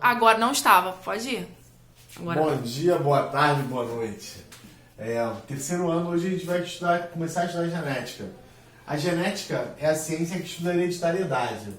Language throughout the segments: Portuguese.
Agora não estava, pode ir. Agora Bom dia, boa tarde, boa noite. Terceiro ano, hoje a gente vai começar a estudar genética. A genética é a ciência que estuda a hereditariedade.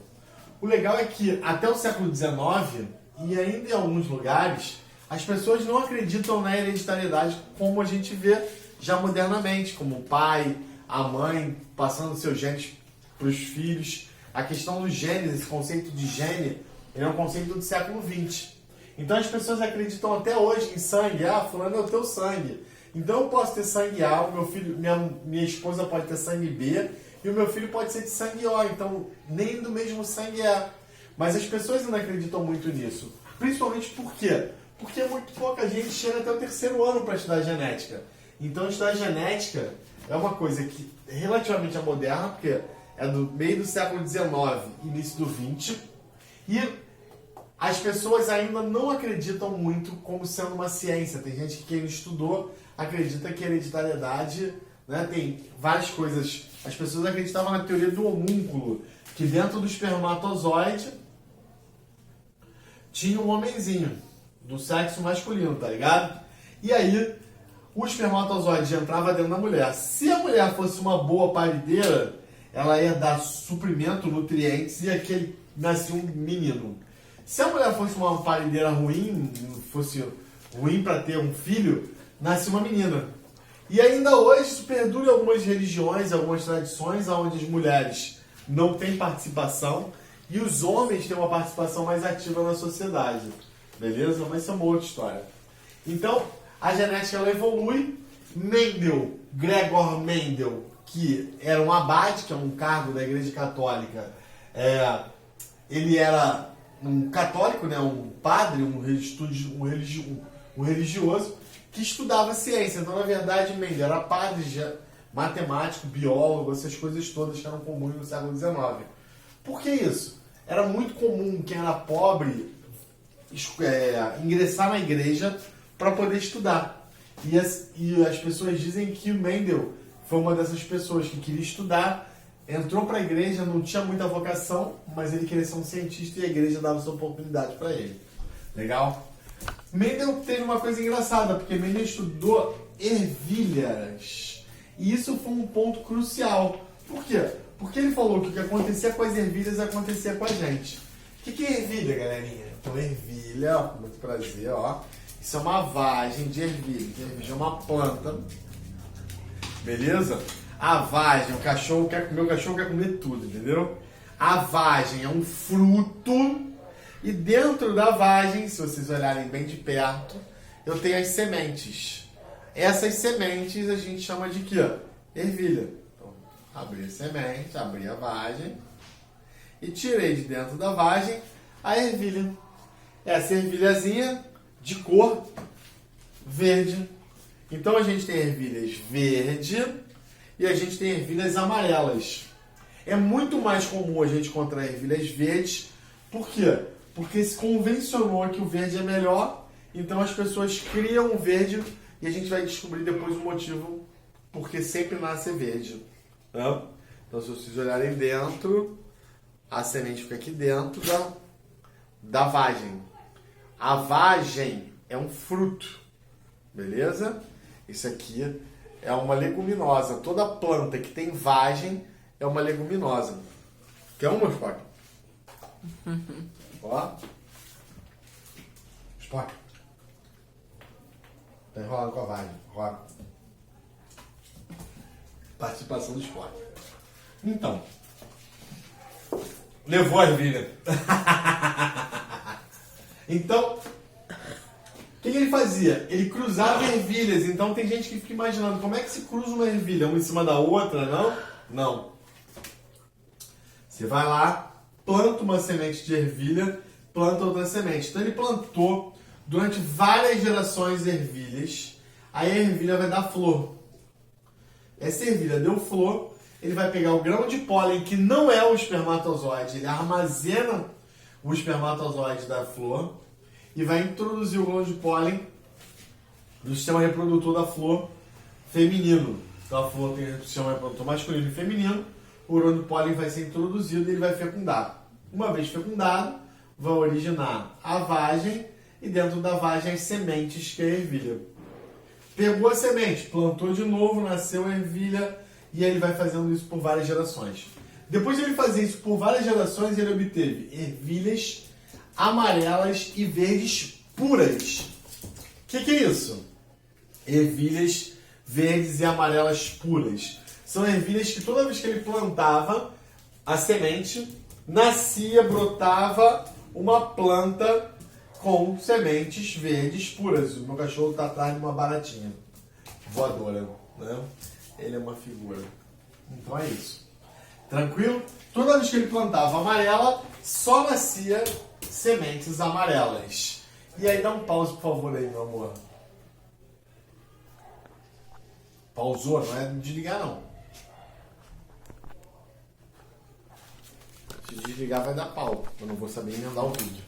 O legal é que até o século XIX, e ainda em alguns lugares, as pessoas não acreditam na hereditariedade como a gente vê já modernamente, como o pai, a mãe, passando seus genes para os filhos. A questão dos genes, esse conceito de gene, ele é um conceito do século XX. Então as pessoas acreditam até hoje em sangue. Ah, fulano é o teu sangue. Então eu posso ter sangue A, o meu filho, minha esposa pode ter sangue B, e o meu filho pode ser de sangue O. Então nem do mesmo sangue é. Mas as pessoas ainda acreditam muito nisso. Principalmente por quê? Porque muito pouca gente chega até o terceiro ano para estudar genética. Então estudar genética é uma coisa que relativamente é moderna, porque é do meio do século XIX, início do XX, e as pessoas ainda não acreditam muito como sendo uma ciência. Tem gente que quem estudou acredita que a hereditariedade, né, tem várias coisas. As pessoas acreditavam na teoria do homúnculo, que dentro do espermatozoide tinha um homenzinho do sexo masculino, tá ligado? E aí o espermatozoide entrava dentro da mulher. Se a mulher fosse uma boa parideira, ela ia dar suprimento, nutrientes, e aquele nascia um menino. Se a mulher fosse uma parideira ruim, fosse ruim para ter um filho, nasce uma menina. E ainda hoje isso perdura em algumas religiões, algumas tradições, onde as mulheres não têm participação e os homens têm uma participação mais ativa na sociedade. Beleza? Mas isso é uma outra história. Então, a genética ela evolui. Gregor Mendel, que era um abade, que é um cargo da Igreja Católica, ele era um católico, né, um padre, um religioso, que estudava ciência. Então, na verdade, Mendel era padre, matemático, biólogo, essas coisas todas que eram comuns no século XIX. Por que isso? Era muito comum quem era pobre ingressar na igreja para poder estudar. E as pessoas dizem que o Mendel foi uma dessas pessoas que queria estudar, entrou para a igreja, não tinha muita vocação, mas ele queria ser um cientista e a igreja dava essa oportunidade para ele. Legal? Mendel teve uma coisa engraçada, porque Mendel estudou ervilhas. E isso foi um ponto crucial. Por quê? Porque ele falou que o que acontecia com as ervilhas acontecia com a gente. O que é ervilha, galerinha? Então, ervilha, ó, com muito prazer, ó. Isso é uma vagem de ervilha. Ervilha é uma planta. Beleza? A vagem, o cachorro quer comer tudo, entendeu? A vagem é um fruto. E dentro da vagem, se vocês olharem bem de perto, eu tenho as sementes. Essas sementes a gente chama de quê? Ervilha. Então, abri a semente, abri a vagem e tirei de dentro da vagem a ervilha. Essa ervilhazinha de cor verde. Então a gente tem ervilhas verde e a gente tem ervilhas amarelas. É muito mais comum a gente encontrar ervilhas verdes. Por quê? Porque se convencionou que o verde é melhor, então as pessoas criam o verde e a gente vai descobrir depois o motivo porque sempre nasce verde. Tá? Então se vocês olharem dentro, a semente fica aqui dentro da vagem. A vagem é um fruto, beleza? Isso aqui é uma leguminosa. Toda planta que tem vagem é uma leguminosa. Quer uma, Spock? Ó. Spock. Tá enrolado com a vagem. Roda. Participação do Spock. Então. Levou a ervilha. Então, o que ele fazia? Ele cruzava ervilhas. Então tem gente que fica imaginando como é que se cruza uma ervilha, uma em cima da outra, não? Não. Você vai lá, planta uma semente de ervilha, planta outra semente. Então ele plantou durante várias gerações ervilhas. Aí a ervilha vai dar flor. Essa ervilha deu flor, ele vai pegar o grão de pólen, que não é o espermatozoide, ele armazena o espermatozoide da flor e vai introduzir o grão de pólen no sistema reprodutor da flor feminino. Então a flor tem o sistema reprodutor masculino e feminino, o grão de pólen vai ser introduzido e ele vai fecundar. Uma vez fecundado, vai originar a vagem e dentro da vagem as sementes que é a ervilha. Pegou a semente, plantou de novo, nasceu a ervilha e aí ele vai fazendo isso por várias gerações. Depois de ele fazer isso por várias gerações, ele obteve ervilhas amarelas e verdes puras. O que é isso? Ervilhas verdes e amarelas puras. São ervilhas que toda vez que ele plantava a semente, nascia, brotava uma planta com sementes verdes puras. O meu cachorro está atrás de uma baratinha voadora, né? Ele é uma figura. Então é isso. Tranquilo? Toda vez que ele plantava amarela, só nascia sementes amarelas. E aí dá um pause, por favor, aí, meu amor. Pausou, não é desligar, não. Se desligar vai dar pau. Eu não vou saber emendar o vídeo.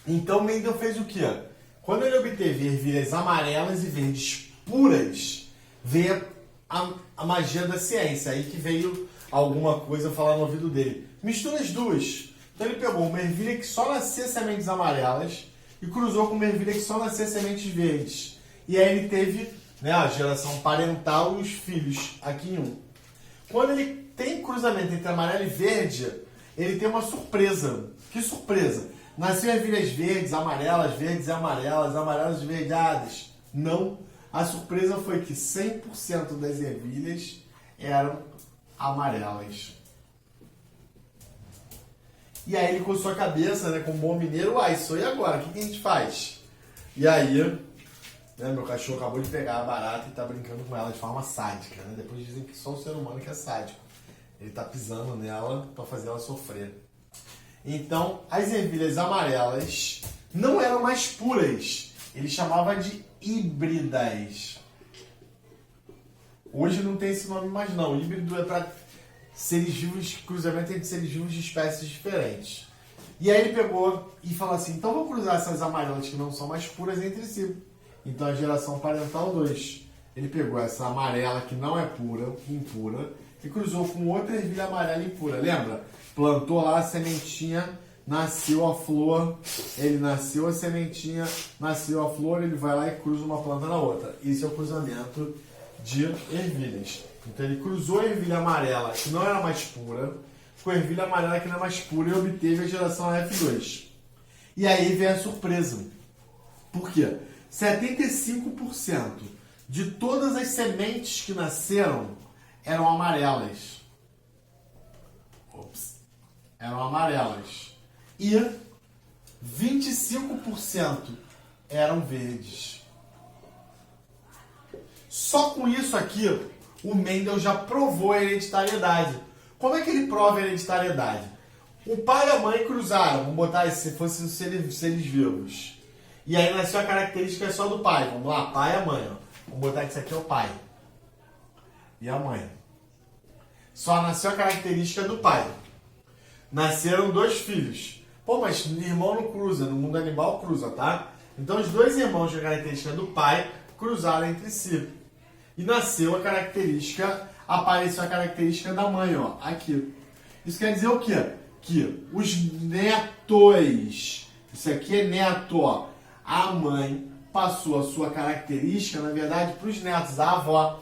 Então Mendel fez o quê? Quando ele obteve ervilhas amarelas e verdes puras, veio a magia da ciência. Aí que veio alguma coisa falar no ouvido dele. Mistura as duas. Então ele pegou uma ervilha que só nascia sementes amarelas e cruzou com uma ervilha que só nascia sementes verdes. E aí ele teve, né, a geração parental e os filhos aqui em um. Quando ele tem cruzamento entre amarelo e verde, ele tem uma surpresa. Que surpresa? Nasceu ervilhas verdes e amarelas, amarelas esverdeadas. Não. A surpresa foi que 100% das ervilhas eram amarelas. E aí ele coçou a cabeça, né, com um bom mineiro. Isso aí agora, o que a gente faz? E aí, né, meu cachorro acabou de pegar a barata e tá brincando com ela de forma sádica, né? Depois dizem que só o ser humano que é sádico. Ele tá pisando nela para fazer ela sofrer. Então, as ervilhas amarelas não eram mais puras. Ele chamava de híbridas. Hoje não tem esse nome mais não. Híbrido é para seres vivos, cruzamento entre seres vivos de espécies diferentes. E aí ele pegou e falou assim, então vou cruzar essas amarelas que não são mais puras entre si. Então a geração parental 2. Ele pegou essa amarela que não é pura, impura, e cruzou com outra ervilha amarela impura. Lembra? Plantou lá a sementinha, nasceu a flor, ele nasceu a sementinha, nasceu a flor, ele vai lá e cruza uma planta na outra. Isso é o cruzamento de ervilhas. Então ele cruzou a ervilha amarela, que não era mais pura, com a ervilha amarela que não é mais pura e obteve a geração F2. E aí vem a surpresa. Por quê? 75% de todas as sementes que nasceram eram amarelas. Eram amarelas. E 25% eram verdes. Só com isso aqui, o Mendel já provou a hereditariedade. Como é que ele prova a hereditariedade? O pai e a mãe cruzaram, vamos botar se fossem seres vivos. E aí nasceu a característica só do pai. Vamos lá, pai e a mãe. Ó. Vamos botar que isso aqui é o pai. E a mãe. Só nasceu a característica do pai. Nasceram 2 filhos. Pô, mas irmão não cruza, no mundo animal cruza, tá? Então os 2 irmãos com a característica do pai cruzaram entre si. E nasceu a característica, apareceu a característica da mãe, ó, aqui. Isso quer dizer o quê? Que os netos, isso aqui é neto, ó, a mãe passou a sua característica, na verdade, para os netos, a avó.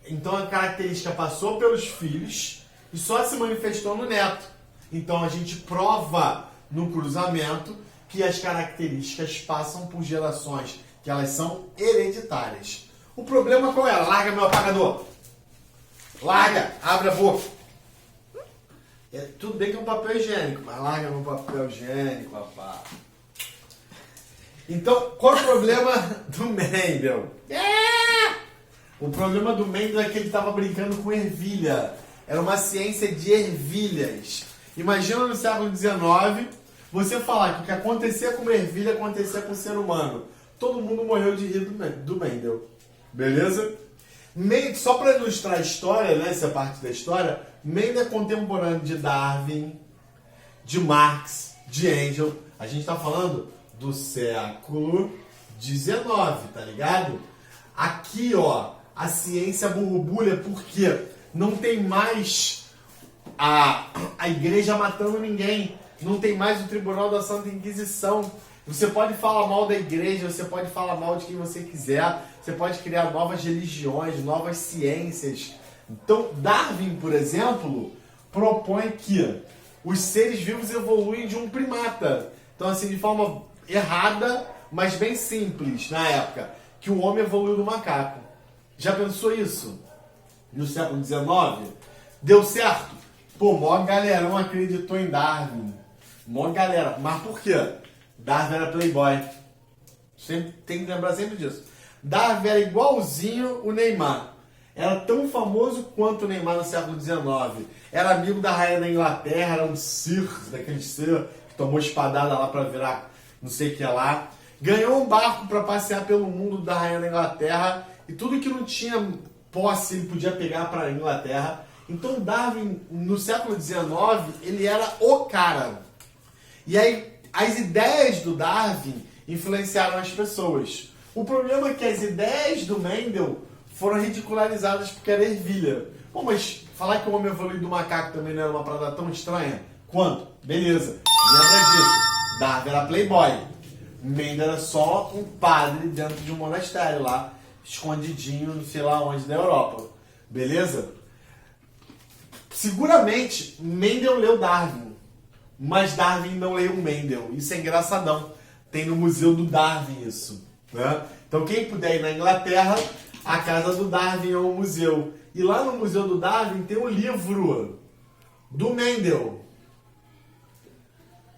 Então a característica passou pelos filhos e só se manifestou no neto. Então a gente prova no cruzamento que as características passam por gerações, que elas são hereditárias. O problema qual é? Larga meu apagador. Larga, abre a boca. Tudo bem que é um papel higiênico, mas larga meu papel higiênico, rapaz. Então, qual é o problema do Mendel? O problema do Mendel é que ele estava brincando com ervilha. Era uma ciência de ervilhas. Imagina no século XIX, você falar que o que acontecia com uma ervilha acontecia com o ser humano. Todo mundo morreu de rir do Mendel. Beleza? Só para ilustrar a história, né, essa parte da história, Mendel é contemporâneo de Darwin, de Marx, de Engels. A gente está falando do século XIX, tá ligado? Aqui, ó, a ciência borbulha porque não tem mais a igreja matando ninguém, não tem mais o Tribunal da Santa Inquisição. Você pode falar mal da igreja, você pode falar mal de quem você quiser, você pode criar novas religiões, novas ciências. Então, Darwin, por exemplo, propõe que os seres vivos evoluem de um primata. Então, assim, de forma errada, mas bem simples na época, que o homem evoluiu do macaco. Já pensou isso? No século XIX? Deu certo? Pô, maior galerão acreditou em Darwin. Maior galera. Mas por quê? Darwin era playboy. Sempre, tem que lembrar sempre disso. Darwin era igualzinho o Neymar. Era tão famoso quanto o Neymar no século XIX. Era amigo da rainha da Inglaterra, era um Sir, daquele Sir que tomou espadada lá pra virar não sei o que lá. Ganhou um barco para passear pelo mundo da rainha da Inglaterra e tudo que não tinha posse ele podia pegar para a Inglaterra. Então Darwin, no século XIX, ele era o cara. E aí, as ideias do Darwin influenciaram as pessoas. O problema é que as ideias do Mendel foram ridicularizadas porque era ervilha. Pô, mas falar que o homem evoluiu do macaco também não era uma parada tão estranha? Quanto? Beleza. Lembra disso. Darwin era playboy. Mendel era só um padre dentro de um monastério lá, escondidinho, não sei lá onde, da Europa. Beleza? Seguramente, Mendel leu Darwin, mas Darwin não leu Mendel. Isso é engraçadão. Tem no Museu do Darwin isso. Né? Então quem puder ir na Inglaterra, a casa do Darwin é um museu. E lá no Museu do Darwin tem um livro do Mendel.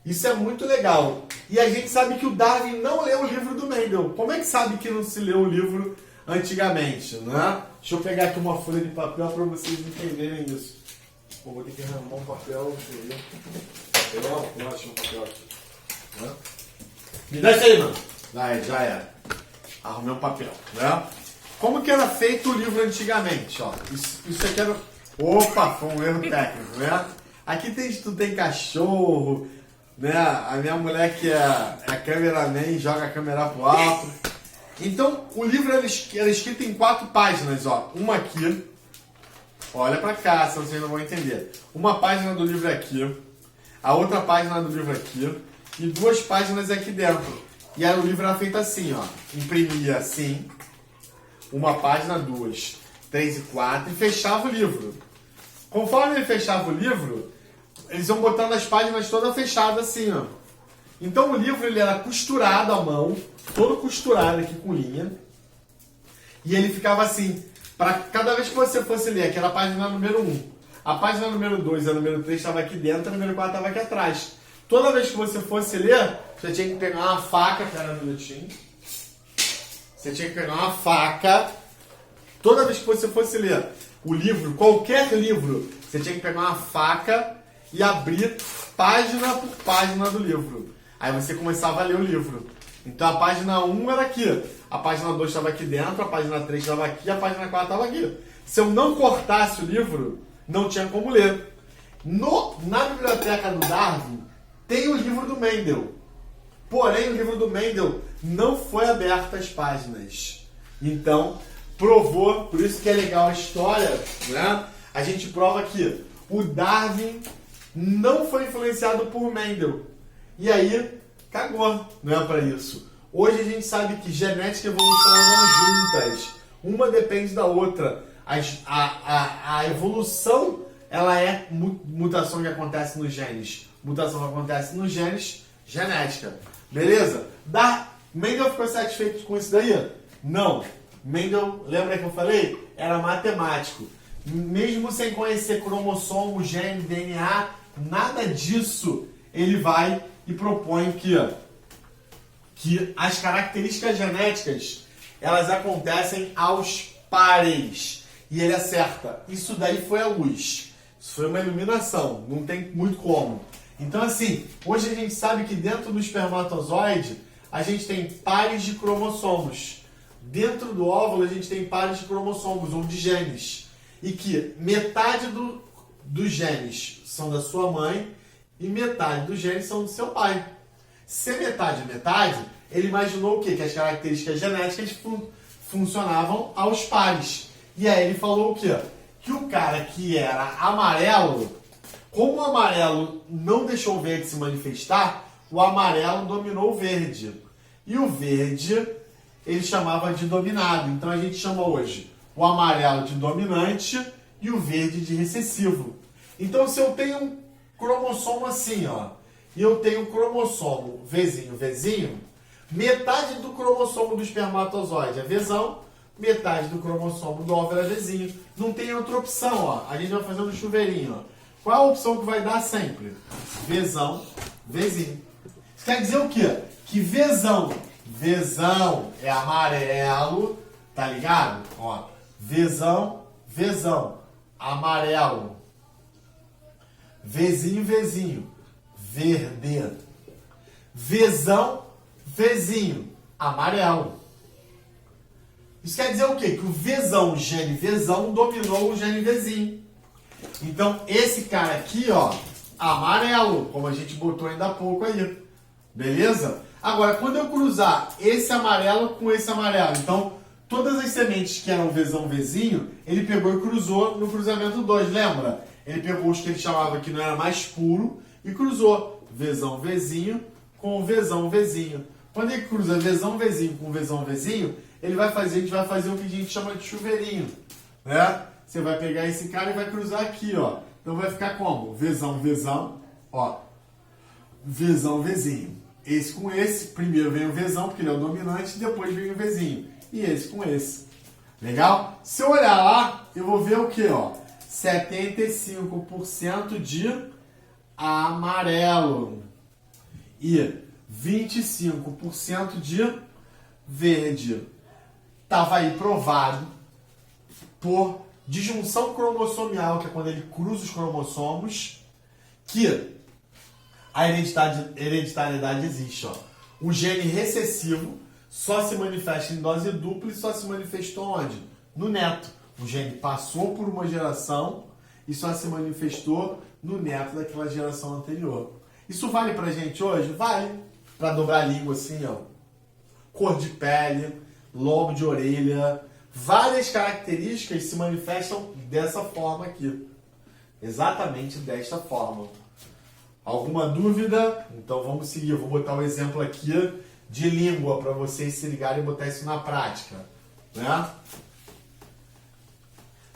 Isso é muito legal. E a gente sabe que o Darwin não leu o livro do Mendel. Como é que sabe que não se leu o livro antigamente, né? Deixa eu pegar aqui uma folha de papel para vocês entenderem isso. Pô, vou ter que arrumar um papel. Eu acho um papel aqui. Né? Me dá isso aí, mano. Já era. Arrumei um papel, né? Como que era feito o livro antigamente? Ó, isso aqui era... Opa, foi um erro técnico, né? Aqui tem cachorro... Né? A minha mulher que é a cameraman joga a câmera pro alto. Então o livro era escrito em 4 páginas, ó. Uma aqui, olha pra cá, se vocês não vão entender. Uma página do livro aqui, a outra página do livro aqui e 2 páginas aqui dentro. E aí o livro era feito assim, ó. Imprimia assim, uma página, 2, 3 e 4 e fechava o livro. Conforme ele fechava o livro, eles iam botando as páginas todas fechadas assim, ó. Então o livro ele era costurado à mão, todo costurado aqui com linha. E ele ficava assim, para cada vez que você fosse ler, aquela página número 1, a página número 2 e a número 3 estava aqui dentro, a número 4 estava aqui atrás. Toda vez que você fosse ler, você tinha que pegar uma faca, pera um minutinho. Você tinha que pegar uma faca. Toda vez que você fosse ler o livro, qualquer livro, você tinha que pegar uma faca e abrir página por página do livro. Aí você começava a ler o livro. Então a página 1 era aqui, a página 2 estava aqui dentro, a página 3 estava aqui, a página 4 estava aqui. Se eu não cortasse o livro, não tinha como ler. Na biblioteca do Darwin tem o livro do Mendel. Porém, o livro do Mendel não foi aberto às páginas. Então, provou, por isso que é legal a história, né? A gente prova que o Darwin não foi influenciado por Mendel. E aí, cagou, não é para isso. Hoje a gente sabe que genética e evolução andam juntas. Uma depende da outra. A evolução, ela é mutação que acontece nos genes. Mutação que acontece nos genes, genética. Beleza? Mendel ficou satisfeito com isso daí? Não. Mendel, lembra que eu falei? Era matemático. Mesmo sem conhecer cromossomo, gene, DNA, nada disso, ele vai e propõe que as características genéticas, elas acontecem aos pares. E ele acerta. Isso daí foi a luz. Isso foi uma iluminação. Não tem muito como. Então, assim, hoje a gente sabe que dentro do espermatozoide, a gente tem pares de cromossomos. Dentro do óvulo, a gente tem pares de cromossomos, ou de genes. E que metade dos genes são da sua mãe e metade dos genes são do seu pai. Se metade é metade, ele imaginou o quê? Que as características genéticas funcionavam aos pares. E aí ele falou o quê? Que o cara que era amarelo, como o amarelo não deixou o verde se manifestar, o amarelo dominou o verde. E o verde ele chamava de dominado. Então a gente chama hoje o amarelo de dominante e o verde de recessivo. Então se eu tenho um cromossomo assim, ó, e eu tenho um cromossomo Vzinho, metade do cromossomo do espermatozoide é Vzão, metade do cromossomo do óvulo é Vzinho. Não tem outra opção, ó. A gente vai fazendo um chuveirinho, ó. Qual a opção que vai dar sempre? Vzão, Vzinho. Isso quer dizer o quê? Que Vzão é amarelo, tá ligado? Ó, Vzão, amarelo. Vzinho, verde. Vzão, amarelo. Isso quer dizer o quê? Que o Vzão, o gene Vzão, dominou o gene Vzinho. Então, esse cara aqui, ó, amarelo, como a gente botou ainda há pouco aí. Beleza? Agora, quando eu cruzar esse amarelo com esse amarelo, então, todas as sementes que eram Vzão, Vzinho, ele pegou e cruzou no cruzamento 2, lembra? Ele pegou os que ele chamava que não era mais puro e cruzou Vzão, Vzinho com Vzão, Vzinho. Quando ele cruza Vzão, Vzinho com Vzão, Vzinho, a gente vai fazer o que a gente chama de chuveirinho, né? Você vai pegar esse cara e vai cruzar aqui, ó. Então vai ficar como? Vzão, ó. Vzão, Vzinho. Esse com esse, primeiro vem o Vzão, porque ele é o dominante, depois vem o Vzinho. E esse com esse. Legal? Se eu olhar lá, eu vou ver o que, ó? 75% de amarelo e 25% de verde. Estava aí provado por disjunção cromossomial, que é quando ele cruza os cromossomos, que a hereditariedade existe. Ó. O gene recessivo só se manifesta em dose dupla e só se manifestou onde? No neto. O gene passou por uma geração e só se manifestou no neto daquela geração anterior. Isso vale pra gente hoje? Vale. Pra dobrar a língua assim, ó. Cor de pele, lobo de orelha. Várias características se manifestam dessa forma aqui. Exatamente desta forma. Alguma dúvida? Então vamos seguir. Eu vou botar um exemplo aqui de língua para vocês se ligarem e botar isso na prática. Né?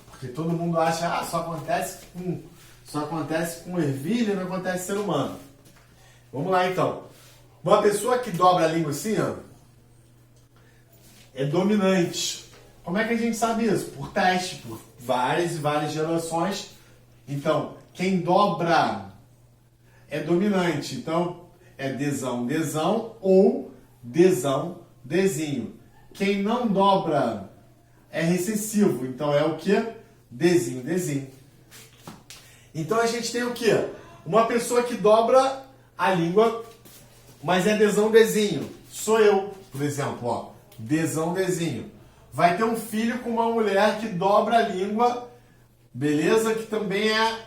Porque todo mundo acha que só acontece com ervilha, não acontece com ser humano. Vamos lá então. Uma pessoa que dobra a língua assim, ó, é dominante. Como é que a gente sabe isso? Por teste, por várias e várias gerações. Então, quem dobra é dominante. Então, é Dzão ou Dzinho. Quem não dobra é recessivo. Então, é o quê? Dzinho. Então, a gente tem o quê? Uma pessoa que dobra a língua, mas é Dzinho. Sou eu, por exemplo, ó. Dzinho. Vai ter um filho com uma mulher que dobra a língua, beleza? Que também é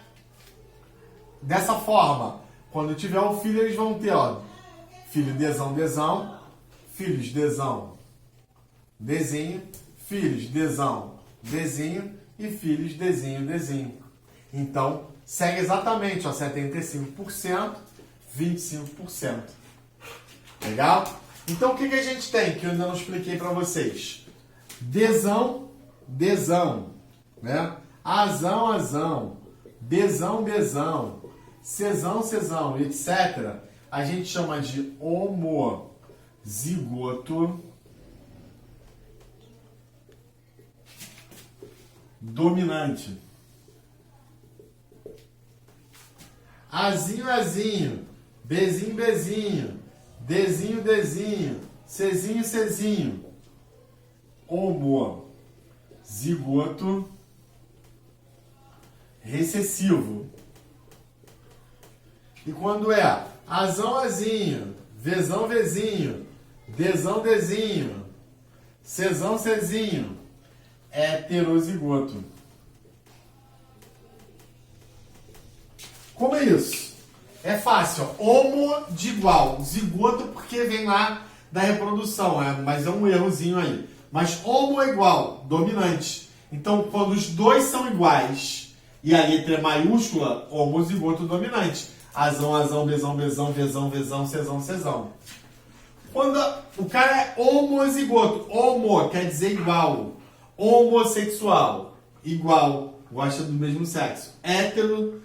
dessa forma. Quando tiver um filho, eles vão ter, ó, filho Dzão, filhos Dzinho, filhos Dzinho e filhos Dzinho. Então, segue exatamente, ó, 75%, 25%. Legal? Então, o que a gente tem que eu ainda não expliquei para vocês? Dzão, né? Azão, Bzão, Czão, etc. A gente chama de homozigoto dominante. Azinho, Bzinho, Dzinho, Czinho. Homozigoto recessivo. E quando é Azinho, Vzão, Dzinho, Czinho, é heterozigoto. Como é isso? É fácil, ó. Homo de igual. Zigoto porque vem lá da reprodução, mas é um errozinho aí. Mas homo é igual, dominante. Então, quando os dois são iguais e a letra é maiúscula, homozigoto dominante. Azão, azão, bezão, bezão, vezão, vezão, cezão, cezão. Quando o cara é homozigoto, homo quer dizer igual. Homossexual, igual, gosta do mesmo sexo. Hétero,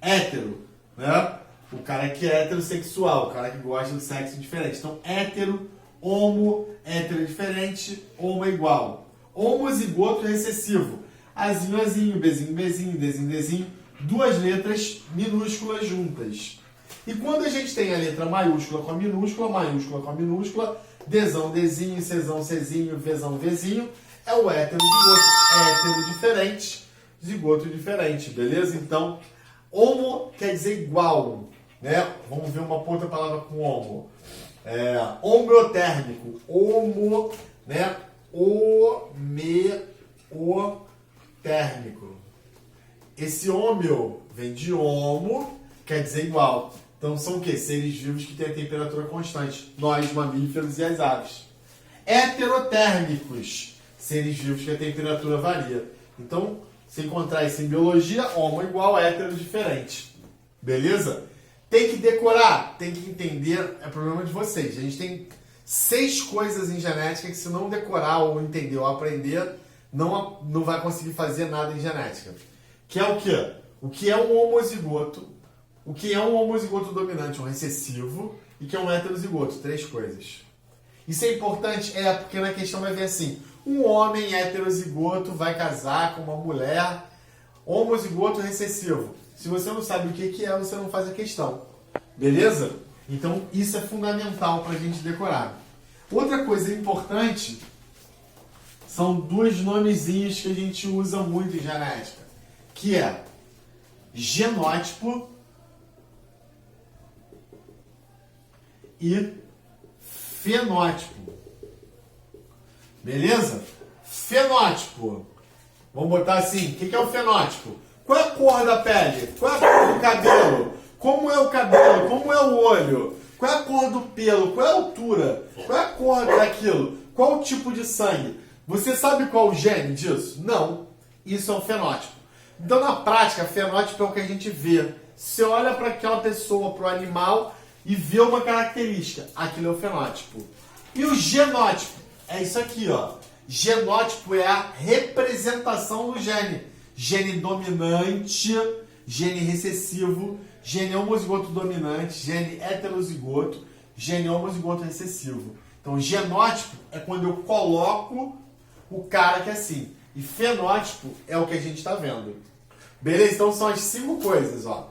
hétero, né? O cara que é heterossexual, o cara que gosta do sexo diferente. Então, hétero, homo, hétero diferente, homo é igual. Homozigoto recessivo. Azinho, azinho, bezinho, bezinho, dezinho, dezinho. Duas letras minúsculas juntas. E quando a gente tem a letra maiúscula com a minúscula, maiúscula com a minúscula, Dzão, Dzinho, Czão, Czinho, Vzão, Vzinho, é o hétero-zigoto. Hétero diferente, zigoto diferente, beleza? Então, homo quer dizer igual, né? Vamos ver uma outra palavra com homo. Homeotérmico. Homo, né? Homeotérmico. Esse homeo vem de homo, quer dizer igual. Então são o quê? Seres vivos que têm a temperatura constante. Nós, mamíferos e as aves. Heterotérmicos. Seres vivos que a temperatura varia. Então, se encontrar isso em biologia, homo igual, hétero diferente. Beleza? Tem que decorar, tem que entender, é problema de vocês. A gente tem 6 coisas em genética que se não decorar ou entender ou aprender, não vai conseguir fazer nada em genética. Que é o quê? O que é um homozigoto, o que é um homozigoto dominante, um recessivo, e que é um heterozigoto. 3 coisas. Isso é importante, porque na questão vai ver assim, um homem heterozigoto vai casar com uma mulher homozigoto recessivo. Se você não sabe o que é, você não faz a questão. Beleza? Então, isso é fundamental para a gente decorar. Outra coisa importante são 2 nomezinhos que a gente usa muito em genética, que é genótipo e fenótipo. Beleza? Fenótipo. Vamos botar assim, o que é o fenótipo? Qual é a cor da pele? Qual é a cor do cabelo? Como é o cabelo? Como é o olho? Qual é a cor do pelo? Qual é a altura? Qual é a cor daquilo? Qual o tipo de sangue? Você sabe qual o gene disso? Não. Isso é um fenótipo. Então, na prática, fenótipo é o que a gente vê. Você olha para aquela pessoa, para o animal, e vê uma característica. Aquilo é o fenótipo. E o genótipo? É isso aqui, ó. Genótipo é a representação do gene. Gene dominante, gene recessivo, gene homozigoto dominante, gene heterozigoto, gene homozigoto recessivo. Então, genótipo é quando eu coloco o cara que é assim. E fenótipo é o que a gente está vendo. Beleza? Então, são as 5 coisas, ó.